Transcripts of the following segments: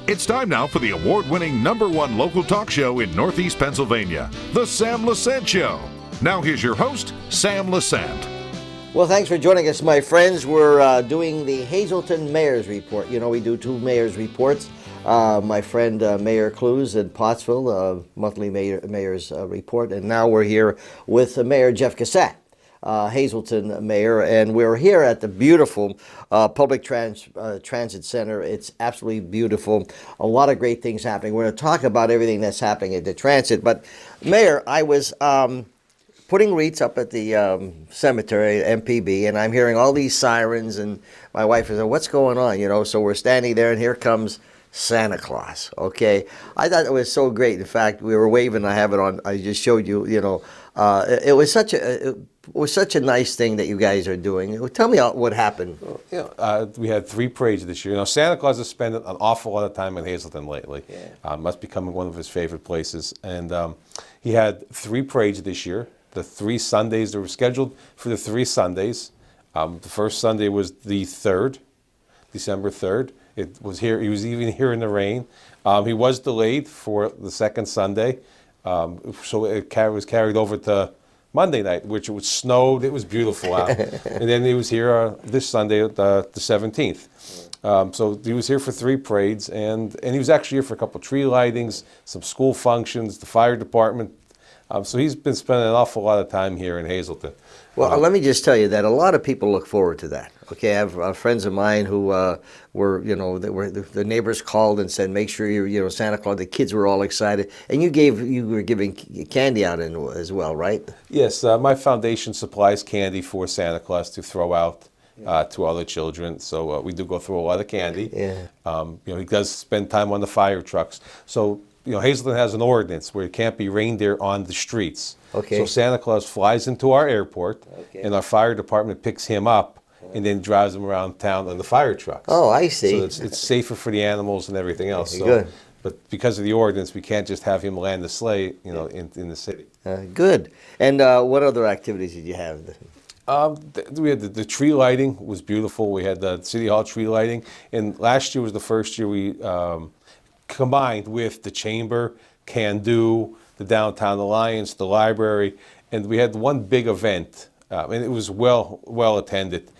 It's time now for the award-winning #1 local talk show in Northeast Pennsylvania, The Sam Lesante Show. Now here's your host, Sam Lesante. Well, thanks for joining us, my friends. We're doing the Hazleton Mayor's Report. You know, we do 2 Mayor's Reports. My friend Mayor Cusat in Pottsville, monthly Mayor's Report. And now we're here with Mayor Jeff Cusat, Hazleton Mayor. And we're here at the beautiful Public Transit Center. It's absolutely beautiful. A lot of great things happening. We're going to talk about everything that's happening at the transit. But, Mayor, I was putting wreaths up at the cemetery at MPB, and I'm hearing all these sirens, and my wife is like, what's going on? You know, so we're standing there, and here comes Santa Claus. Okay, I thought it was so great. In fact, we were waving. I have it on. I just showed you. You know, it was such a nice thing that you guys are doing. Tell me what happened. Well, you know, we had 3 parades this year. You know, Santa Claus has spent an awful lot of time in Hazleton lately. Yeah. Must be becoming one of his favorite places. And he had 3 parades this year. The 3 Sundays that were scheduled for the 3 Sundays. The first Sunday was the 3rd, December 3rd. It was here. He was even here in the rain. He was delayed for the 2nd Sunday, so it was carried over to Monday night, which it was snowed. It was beautiful out, and then he was here this Sunday, the 17th. So he was here for 3 parades, and he was actually here for a couple of tree lightings, some school functions, the fire department. So he's been spending an awful lot of time here in Hazleton. Well, let me just tell you that a lot of people look forward to that. Okay, I have friends of mine who were, you know, the neighbors called and said, make sure you know, Santa Claus. The kids were all excited, and you were giving candy out as well, right? Yes, my foundation supplies candy for Santa Claus to throw out to all the children. So we do go through a lot of candy. Yeah. You know, he does spend time on the fire trucks. So, you know, Hazleton has an ordinance where it can't be reindeer on the streets. Okay. So Santa Claus flies into our airport, and our fire department picks him up and then drives him around town on the fire trucks. Oh, I see. So it's safer for the animals and everything else. So, good. But because of the ordinance, we can't just have him land the sleigh, you know, in the city. Good. And what other activities did you have? We had the tree lighting was beautiful. We had the City Hall tree lighting, and last year was the first year we combined with the Chamber, Can Do, the Downtown Alliance, the library, and we had one big event, and it was well attended.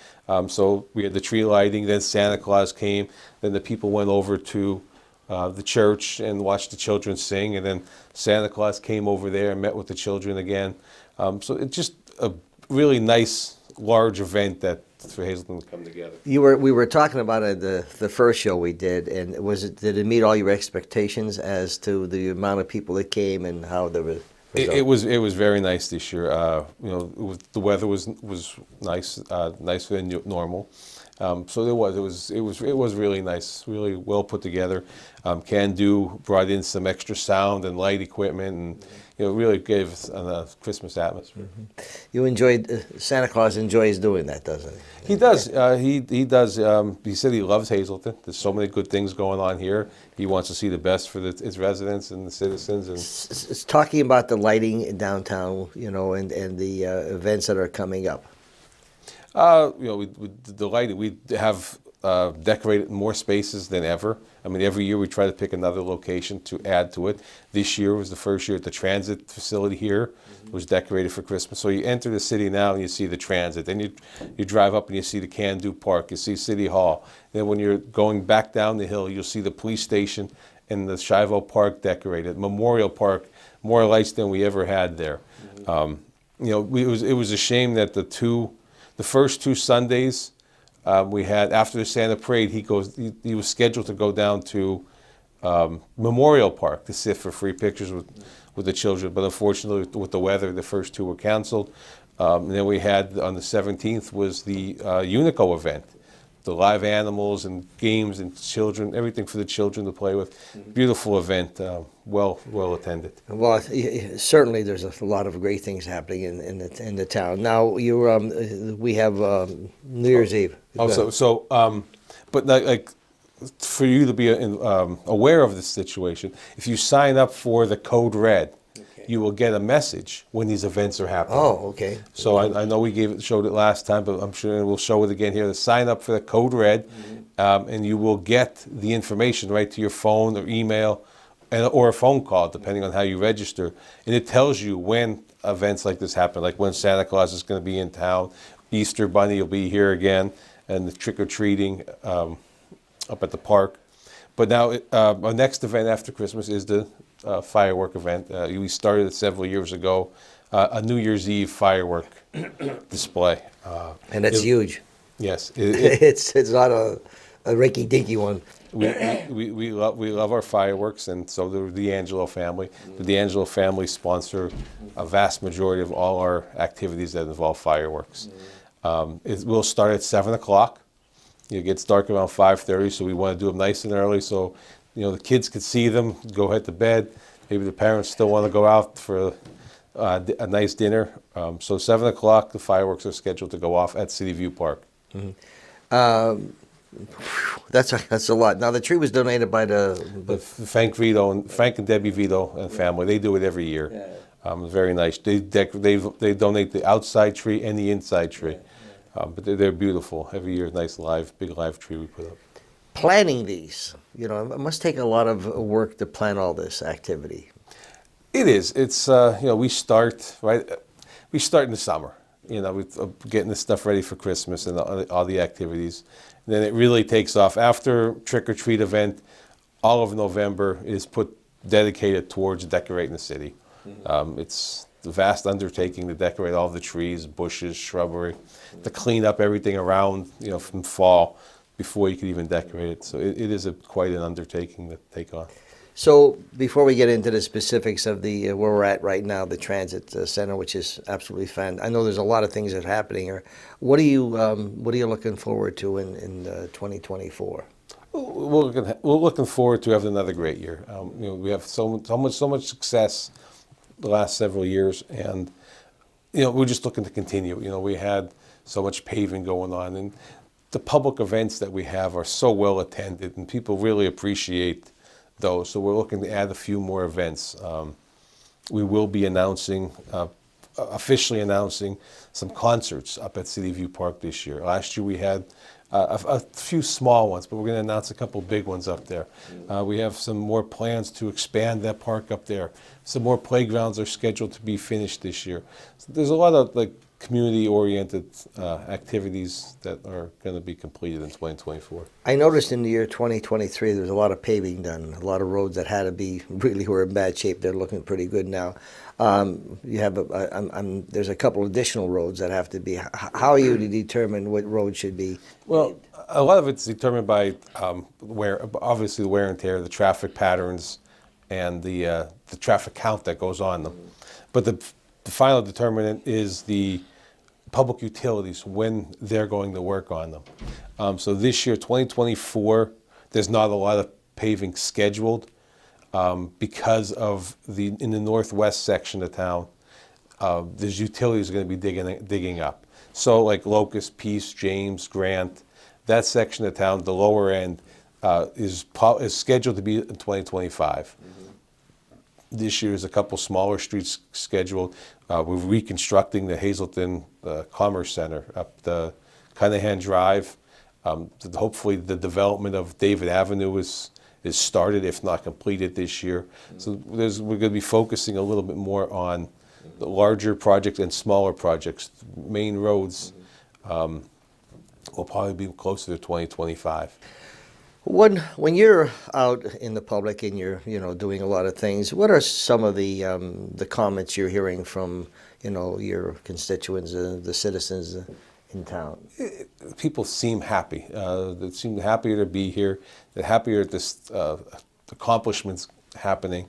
So we had the tree lighting, then Santa Claus came, then the people went over to the church and watched the children sing, and then Santa Claus came over there and met with the children again. So it's just a really nice, large event that for Hazleton to come together. We were talking about it the first show we did, and did it meet all your expectations as to the amount of people that came and how there was? It was very nice this year. You know, the weather was nice, nicer than normal. So it was really nice, really well put together. Can Do brought in some extra sound and light equipment, and you know, really gave us a Christmas atmosphere. Mm-hmm. You enjoyed Santa Claus enjoys doing that, doesn't he? He does. He does. He said he loves Hazleton. There's so many good things going on here. He wants to see the best for its residents and the citizens. And it's talking about the lighting in downtown, you know, and the events that are coming up. You know, the lighting, we have decorated more spaces than ever. I mean, every year we try to pick another location to add to it. This year was the first year at the transit facility here. It was decorated for Christmas. So you enter the city now and you see the transit. Then you drive up and you see the Can Do Park. You see City Hall. Then when you're going back down the hill, you'll see the police station and the Shivo Park decorated. Memorial Park, more lights than we ever had there. You know, it was a shame that the first 2 Sundays we had after the Santa Parade, he was scheduled to go down to Memorial Park to sit for free pictures with the children, but unfortunately with the weather, the first 2 were canceled. And then we had on the 17th was the Unico event, the live animals and games and children, everything for the children to play with. Beautiful event, well attended. Well, certainly there's a lot of great things happening in the town. Now we have New Year's Eve. But like for you to be aware of this situation, if you sign up for the Code Red, you will get a message when these events are happening. Oh, okay. So I know we showed it last time, but I'm sure we'll show it again here. To sign up for the Code Red, and you will get the information right to your phone or email, or a phone call, depending on how you register. And it tells you when events like this happen, like when Santa Claus is going to be in town, Easter Bunny will be here again, and the trick-or-treating up at the park. But now our next event after Christmas is the firework event. We started it several years ago, a New Year's Eve firework display. And that's huge. Yes. It's not a rinky-dinky one. We love our fireworks, and so do the D'Angelo family. The D'Angelo family sponsor a vast majority of all our activities that involve fireworks. It will start at 7 o'clock. It gets dark around 5:30, so we want to do them nice and early so the kids could see them, go head to bed. Maybe the parents still want to go out for a nice dinner. So 7 o'clock, the fireworks are scheduled to go off at City View Park. That's a lot. Now the tree was donated by the Frank and Debbie Vito and family. They do it every year. Very nice. They donate the outside tree and the inside tree, but they're beautiful every year. Nice big live tree we put up. Planning these, it must take a lot of work to plan all this activity. It is. It's we start right. We start in the summer. With getting the stuff ready for Christmas and all the activities. And then it really takes off after trick or treat event. All of November is dedicated towards decorating the city. It's a vast undertaking to decorate all the trees, bushes, shrubbery, to clean up everything around, from fall before you can even decorate it. So it is quite an undertaking to take on. So before we get into the specifics of the where we're at right now, the transit center, which is absolutely fun. I know there's a lot of things that are happening here. What are you looking forward to in 2024? We're looking forward to having another great year. We have so much success the last several years, and we're just looking to continue. We had so much paving going on, and the public events that we have are so well attended, and people really appreciate those. So we're looking to add a few more events. We will be officially announcing some concerts up at City View Park this year. Last year we had a few small ones, but we're going to announce a couple big ones up there. We have some more plans to expand that park up there. Some more playgrounds are scheduled to be finished this year. So there's a lot of community-oriented activities that are going to be completed in 2024. I noticed in the year 2023 there was a lot of paving done, a lot of roads that had to be really were in bad shape. They're looking pretty good now. You have there's a couple additional roads that have to be. How are you to determine what road should be? Well, a lot of it's determined by obviously the wear and tear, the traffic patterns, and the traffic count that goes on them. But the final determinant is the public utilities, when they're going to work on them. So this year, 2024, there's not a lot of paving scheduled because of in the northwest section of town, there's utilities going to be digging up. So like Locust, Peace, James, Grant, that section of town, the lower end, is scheduled to be in 2025. This year is a couple smaller streets scheduled. We're reconstructing the Hazleton Commerce Center up the Cunahan Drive. Hopefully the development of David Avenue is started, if not completed, this year. So we're going to be focusing a little bit more on the larger projects and smaller projects. Main roads will probably be closer to 2025. When you're out in the public and you're doing a lot of things, what are some of the comments you're hearing from your constituents, the citizens in town? People seem happy. They seem happier to be here. They're happier at this accomplishments happening.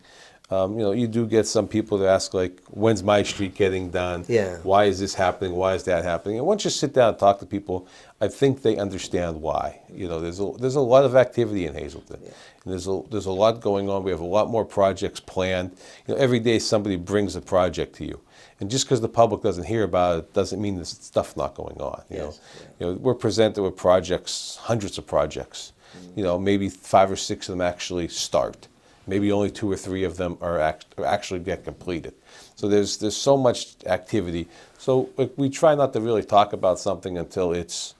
You do get some people that ask, when's my street getting done? Yeah. Why is this happening? Why is that happening? And once you sit down and talk to people, I think they understand why. There's a lot of activity in Hazleton. Yeah. And there's a lot going on. We have a lot more projects planned. Every day somebody brings a project to you. And just because the public doesn't hear about it doesn't mean there's stuff not going on. Yes. We're presented with projects, hundreds of projects. Maybe 5 or 6 of them actually start. maybe only 2 or 3 of them are actually get completed. So there's so much activity. So we try not to really talk about something until it's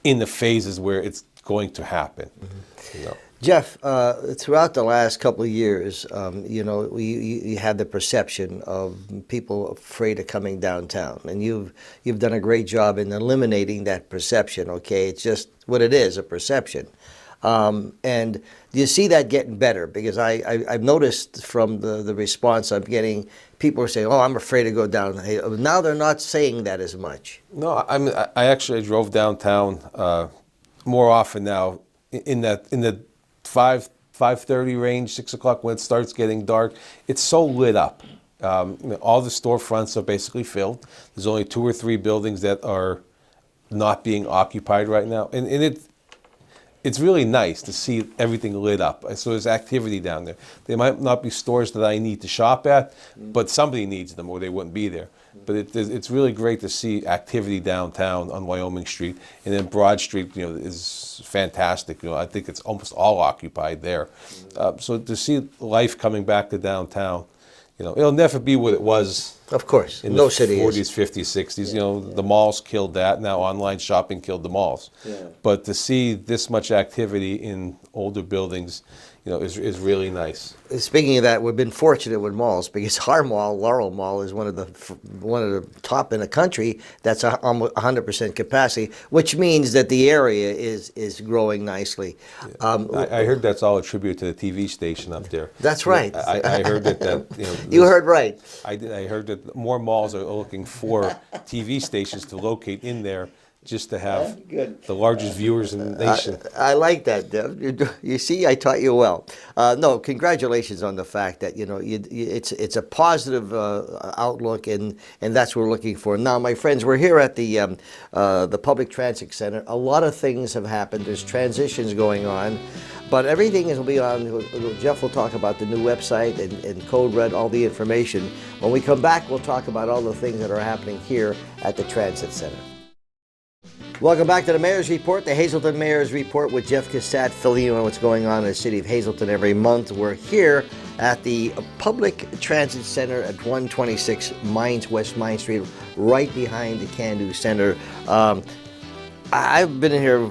in the phases where it's going to happen. You know. Jeff, throughout the last couple of years, you had the perception of people afraid of coming downtown, and you've done a great job in eliminating that perception. Okay, it's just what it is, a perception. And do you see that getting better? Because I've noticed from the response I'm getting, people are saying, "Oh, I'm afraid to go down." Now they're not saying that as much. No, I actually drove downtown more often now in the 5:30 range, 6 o'clock when it starts getting dark. It's so lit up. All the storefronts are basically filled. There's only 2 or 3 buildings that are not being occupied right now, and it's really nice to see everything lit up. So there's activity down there. There might not be stores that I need to shop at, but somebody needs them or they wouldn't be there. But it's really great to see activity downtown on Wyoming Street, and then Broad Street, is fantastic. I think it's almost all occupied there. So to see life coming back to downtown, it'll never be what it was. Of course, in no the city 40s, is. 50s, 60s. The malls killed that. Now online shopping killed the malls. Yeah. But to see this much activity in older buildings, is really nice. Speaking of that, we've been fortunate with malls because our mall, Laurel Mall, is one of the top in the country. That's almost 100% capacity, which means that the area is growing nicely. I heard that's all attributed to the TV station up there. That's right. I heard that. You heard right. I did. I heard that more malls are looking for TV stations to locate in there, just to have the largest viewers in the nation. I like that, Dev. You see, I taught you well. No, congratulations on the fact that it's a positive outlook, and that's what we're looking for. Now, my friends, we're here at the Public Transit Center. A lot of things have happened. There's transitions going on. But everything will be on. Jeff will talk about the new website and Code Red, all the information. When we come back, we'll talk about all the things that are happening here at the Transit Center. Welcome back to the Mayor's Report, the Hazleton Mayor's Report with Jeff Cusat, filling you in what's going on in the city of Hazleton every month. We're here at the Public Transit Center at 126 West Main Street, right behind the Can-Do Center. I've been in here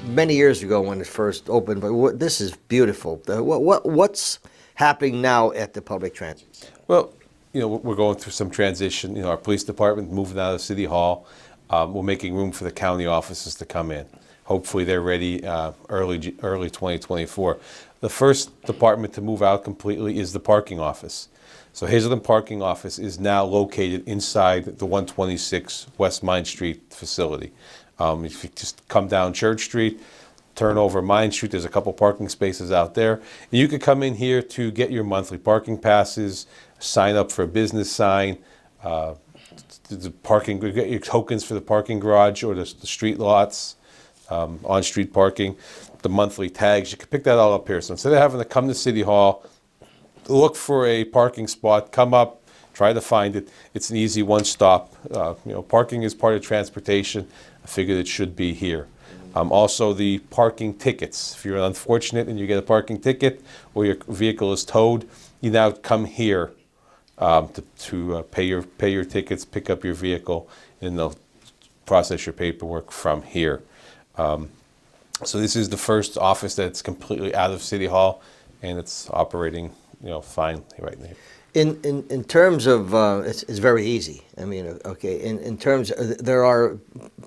many years ago when it first opened, but this is beautiful. What's happening now at the Public Transit Center? Well, we're going through some transition. Our police department moving out of City Hall. We're making room for the county offices to come in. Hopefully they're ready early 2024. The first department to move out completely is the parking office. So Hazleton Parking Office is now located inside the 126 West Main Street facility. If you just come down Church Street, turn over Main Street, there's a couple parking spaces out there. And you could come in here to get your monthly parking passes, sign up for a business sign, the parking, get your tokens for the parking garage or the street lots, on-street parking, the monthly tags. You can pick that all up here. So instead of having to come to City Hall, look for a parking spot, come up, try to find it. It's an easy one stop. Parking is part of transportation. I figured it should be here. Also, the parking tickets. If you're unfortunate and you get a parking ticket or your vehicle is towed, you now come here to pay your tickets, pick up your vehicle, and they'll process your paperwork from here. So this is the first office that's completely out of City Hall, and it's operating, fine right now. In terms of, it's very easy. I mean, okay. In terms, there are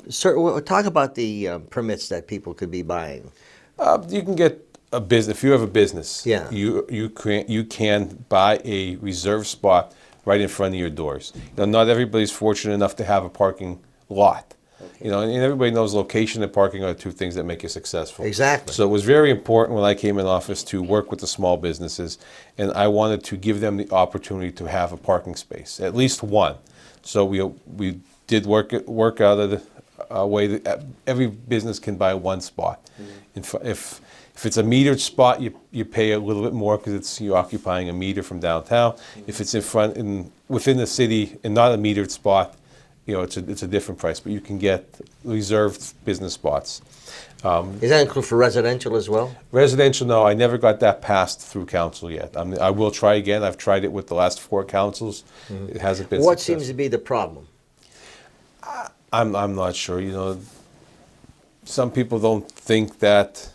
certain. Talk about the permits that people could be buying. You can get a business. If you have a business, yeah, you can buy a reserved spot right in front of your doors. Not everybody's fortunate enough to have a parking lot. Okay. And everybody knows location and parking are the two things that make you successful. Exactly. So it was very important when I came in office to work with the small businesses, and I wanted to give them the opportunity to have a parking space, at least one. So we did work out of the way that every business can buy one spot. Mm-hmm. If it's a metered spot, you pay a little bit more because you're occupying a meter from downtown. Mm-hmm. If it's within the city and not a metered spot, it's a different price, but you can get reserved business spots. Is that include for residential as well? Residential, no, I never got that passed through council yet. I will try again. I've tried it with the last 4 councils. It hasn't been What successful. seems to be the problem? I'm not sure. Some people don't think that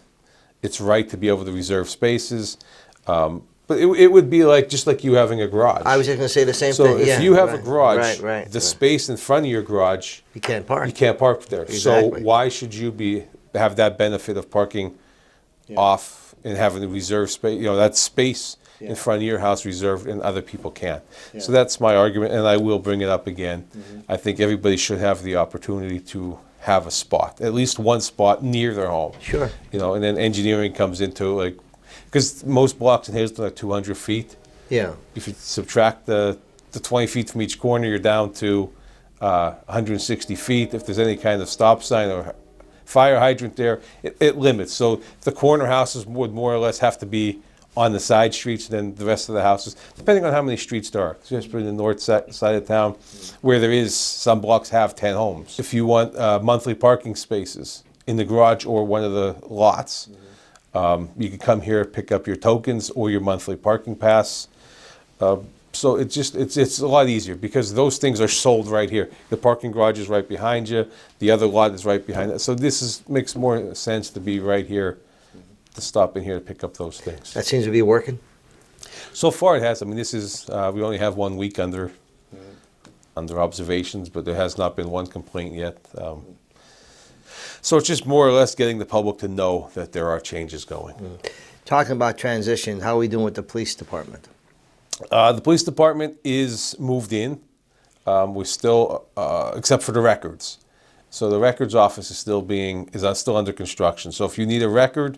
it's right to be able to reserve spaces. But it would be just like you having a garage. I was just going to say the same So thing. if you have a garage, right, the space in front of your garage, you can't park. you can't park there. Exactly. So why should you have that benefit of parking off and having the reserved space? That space in front of your house reserved and other people can't. So that's my argument, and I will bring it up again. I think everybody should have the opportunity to have a spot, at least one spot near their home. Sure. And then engineering comes into because most blocks in Hazleton are 200 feet. Yeah. If you subtract the 20 feet from each corner, you're down to 160 feet. If there's any kind of stop sign or fire hydrant there, it limits. So the corner houses would more or less have to be on the side streets than the rest of the houses, depending on how many streets there are. Especially in the north side of town, where some blocks have 10 homes. If you want monthly parking spaces in the garage or one of the lots, you can come here, pick up your tokens or your monthly parking pass. So it's a lot easier because those things are sold right here. The parking garage is right behind you. The other lot is right behind it. So makes more sense to be right here, to stop in here to pick up those things. That seems to be working. So far it has. This is we only have 1 week under observations, but there has not been one complaint yet. So it's just more or less getting the public to know that there are changes going. Talking about transition, how are we doing with the police department? The police department is moved in. We're still, except for the records. So the records office is still under construction. So if you need a record,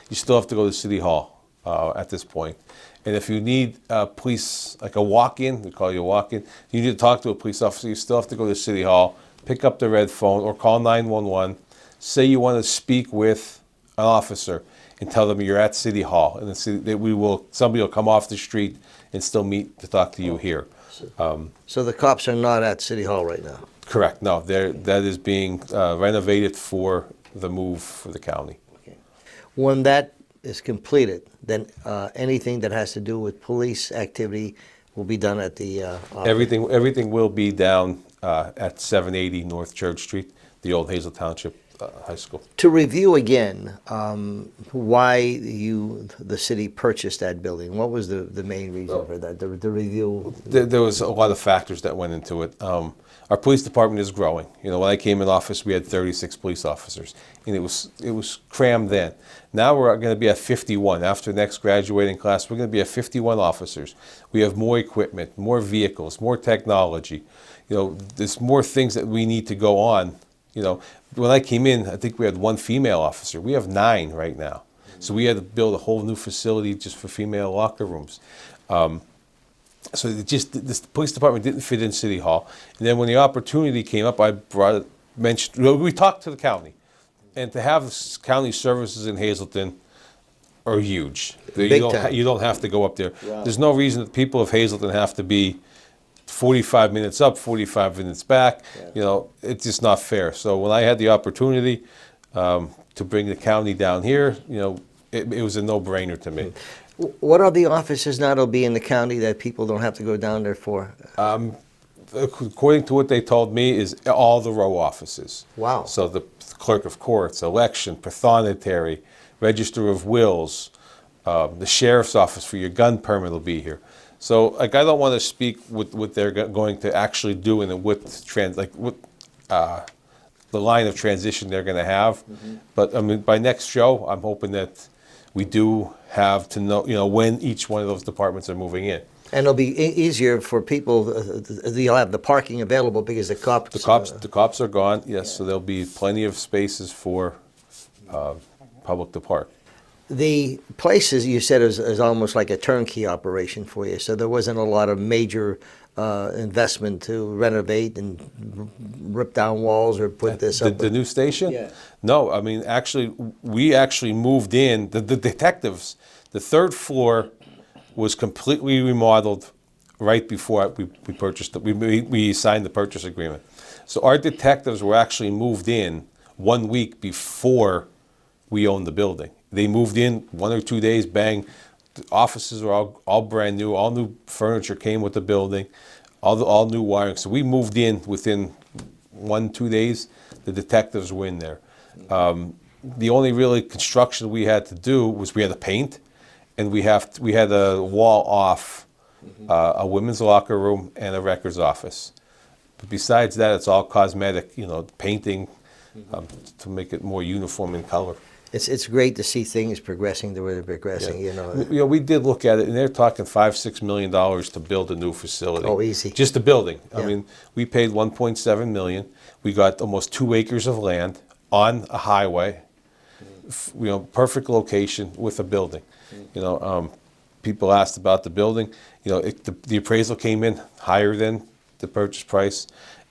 you still have to go to City Hall at this point. And if you need police, like a walk-in, we call you a walk-in, you need to talk to a police officer, you still have to go to City Hall, pick up the red phone, or call 911. Say you want to speak with an officer and tell them you're at City Hall, and somebody will come off the street and still meet to talk to you here. So the cops are not at City Hall right now? Correct. No, that is being renovated for the move for the county. Okay. When that is completed, then anything that has to do with police activity will be done at the office? Everything will be down at 780 North Church Street, the old Hazleton Township High School. To review again, why the city purchased that building. What was the main reason for that? The review. There was a lot of factors that went into it. Our police department is growing. When I came in office, we had 36 police officers, and it was crammed then. Now we're going to be at 51. After the next graduating class, we're going to be at 51 officers. We have more equipment, more vehicles, more technology. There's more things that we need to go on. When I came in, I think we had 1 female officer. We have 9 right now. So we had to build a whole new facility just for female locker rooms. So this police department didn't fit in City Hall. And then when the opportunity came up, we talked to the county. And to have county services in Hazleton are huge. You don't have to go up there. Wow. There's no reason that people of Hazleton have to be 45 minutes up, 45 minutes back. It's just not fair. So when I had the opportunity to bring the county down here, it was a no-brainer to me. What are the offices now that'll be in the county that people don't have to go down there for? According to what they told me, is all the row offices. Wow. So the clerk of courts, election, pathonetary, register of wills, the sheriff's office for your gun permit will be here. So, I don't want to speak what they're going to actually do and what the line of transition they're going to have. But by next show, I'm hoping that we do have to know, when each one of those departments are moving in. And it'll be easier for people. You'll have the parking available because the cops are gone. Yes, so there'll be plenty of spaces for public to park. The places you said is almost like a turnkey operation for you, so there wasn't a lot of major investment to renovate and rip down walls or put this up. The new station? Yeah. No, we actually moved in. The detectives, the 3rd floor was completely remodeled right before we purchased it. We signed the purchase agreement. So our detectives were actually moved in 1 week before we owned the building. They moved in 1 or 2 days, bang. The offices were all brand new. All new furniture came with the building, all new wiring. So we moved in within 1-2 days. The detectives were in there. The only really construction we had to do was we had to paint, and we had a wall off a women's locker room and a records office. But besides that, it's all cosmetic, painting to make it more uniform in color. It's great to see things progressing the way they're progressing. Yeah. We did look at it, and they're talking $5-6 million to build a new facility. Oh, easy. Just the building. Yeah. I mean, we paid $1.7 million. We got almost 2 acres of land on a highway. Perfect location with a building. People asked about the building. The appraisal came in higher than the purchase price,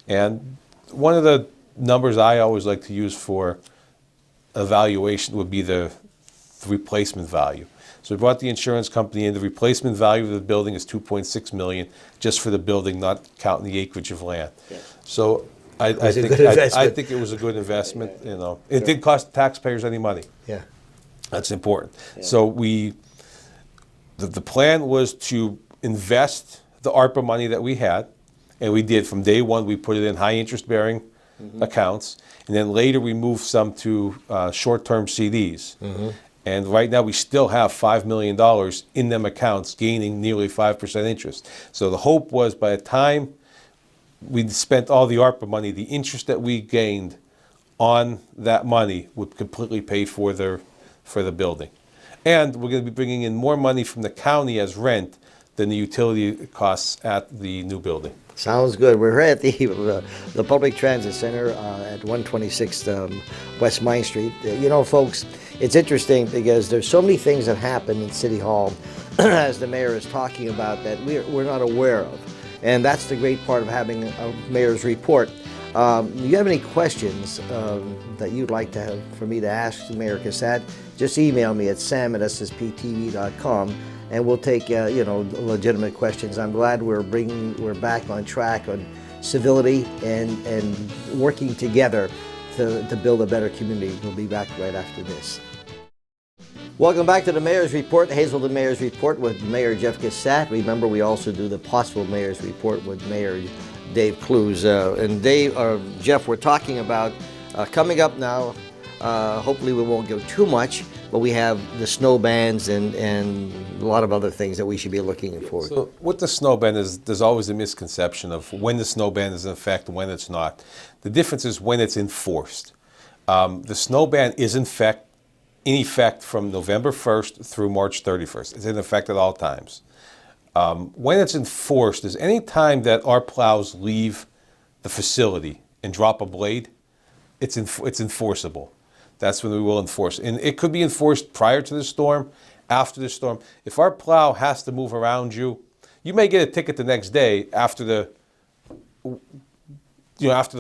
and one of the numbers I always like to use for evaluation would be the replacement value. So we brought the insurance company in. The replacement value of the building is $2.6 million just for the building, not counting the acreage of land. Yeah. So I think it was a good investment. It didn't cost the taxpayers any money. Yeah, that's important. Yeah. So the plan was to invest the ARPA money that we had, and we did. From day one, we put it in high interest bearing accounts, and then later we moved some to short-term CDs. And right now we still have $5 million in them accounts, gaining nearly 5% interest. So the hope was by the time we spent all the ARPA money, the interest that we gained on that money would completely pay for the building. And we're going to be bringing in more money from the county as rent than the utility costs at the new building. Sounds good. We're at the Public Transit Center at 126 West Main Street. Folks, it's interesting because there's so many things that happen in City Hall, as the mayor is talking about, that we're not aware of. And that's the great part of having a mayor's report. Do you have any questions that you'd like to have for me to ask Mayor Cusat? Just email me at sam@ssptv.com. And we'll take legitimate questions. I'm glad we're back on track on civility and working together to build a better community. We'll be back right after this. Welcome back to the Mayor's Report, Hazleton Mayor's Report with Mayor Jeff Cusat. Remember, we also do the Pottsville Mayor's Report with Mayor Dave Clues. And Jeff, we're talking about coming up now. Hopefully we won't go too much, but we have the snow bans and a lot of other things that we should be looking forward to. So with the snow ban, there's always a misconception of when the snow ban is in effect and when it's not. The difference is when it's enforced. The snow ban is in effect from November 1st through March 31st. It's in effect at all times. When it's enforced is any time that our plows leave the facility and drop a blade, it's enforceable. That's when we will enforce. And it could be enforced prior to the storm, after the storm. If our plow has to move around you, you may get a ticket the next day after the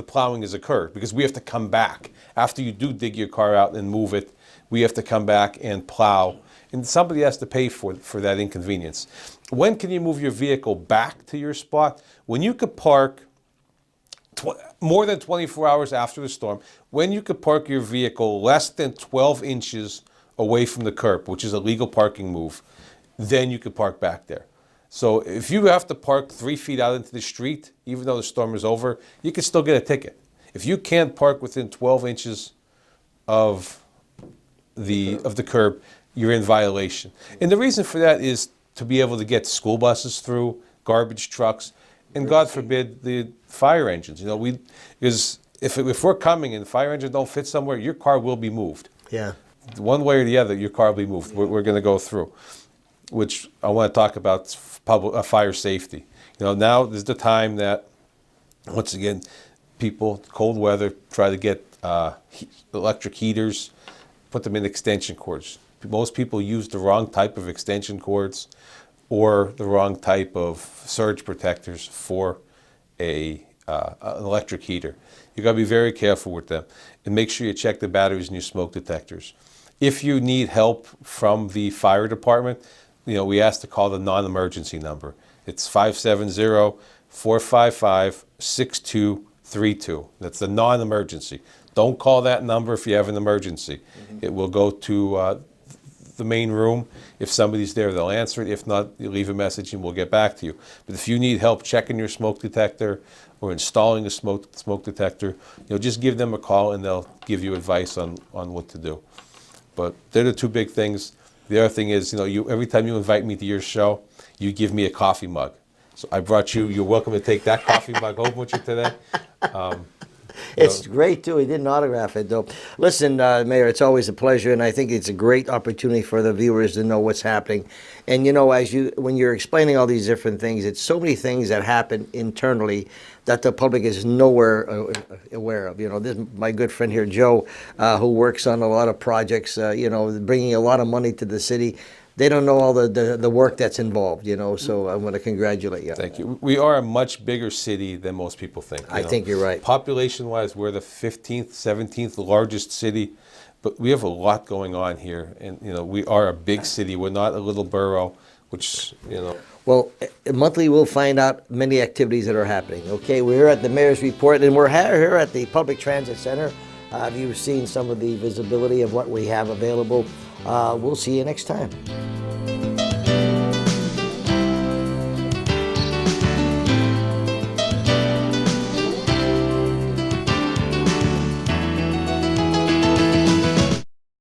plowing has occurred, because we have to come back. After you do dig your car out and move it, we have to come back and plow. And somebody has to pay for that inconvenience. When can you move your vehicle back to your spot? When you could park more than 24 hours after the storm, when you could park your vehicle less than 12 inches away from the curb, which is a legal parking move, then you could park back there. So if you have to park 3 feet out into the street, even though the storm is over, you can still get a ticket. If you can't park within 12 inches of the curb, you're in violation. And the reason for that is to be able to get school buses through, garbage trucks, and God forbid the fire engines. If we're coming and the fire engine don't fit somewhere, your car will be moved. Yeah. One way or the other, your car will be moved. We're going to go through, which I want to talk about fire safety. Now is the time that, once again, people, cold weather, try to get electric heaters, put them in extension cords. Most people use the wrong type of extension cords or the wrong type of surge protectors for an electric heater. You got to be very careful with them, and make sure you check the batteries in your smoke detectors. If you need help from the fire department, we ask to call the non-emergency number. It's 570-455-6233. 732. That's the non-emergency. Don't call that number if you have an emergency. It will go to the main room. If somebody's there, they'll answer it. If not, you leave a message and we'll get back to you. But if you need help checking your smoke detector or installing a smoke detector, just give them a call and they'll give you advice on what to do. But they're the two big things. The other thing is, every time you invite me to your show, you give me a coffee mug. So I brought you. You're welcome to take that coffee mug home with you today. It's great, too. He didn't autograph it, though. Listen, Mayor, it's always a pleasure, and I think it's a great opportunity for the viewers to know what's happening. And, when you're explaining all these different things, it's so many things that happen internally that the public is nowhere aware of. This my good friend here, Joe, who works on a lot of projects, bringing a lot of money to the city. They don't know all the work that's involved, so I want to congratulate you. Thank you. We are a much bigger city than most people think. I think you're right. Population-wise, we're the 15th, 17th largest city, but we have a lot going on here. And, we are a big city. We're not a little borough, which. Well, monthly we'll find out many activities that are happening. Okay, we're here at the Mayor's Report, and we're here at the Public Transit Center. You've seen some of the visibility of what we have available. We'll see you next time.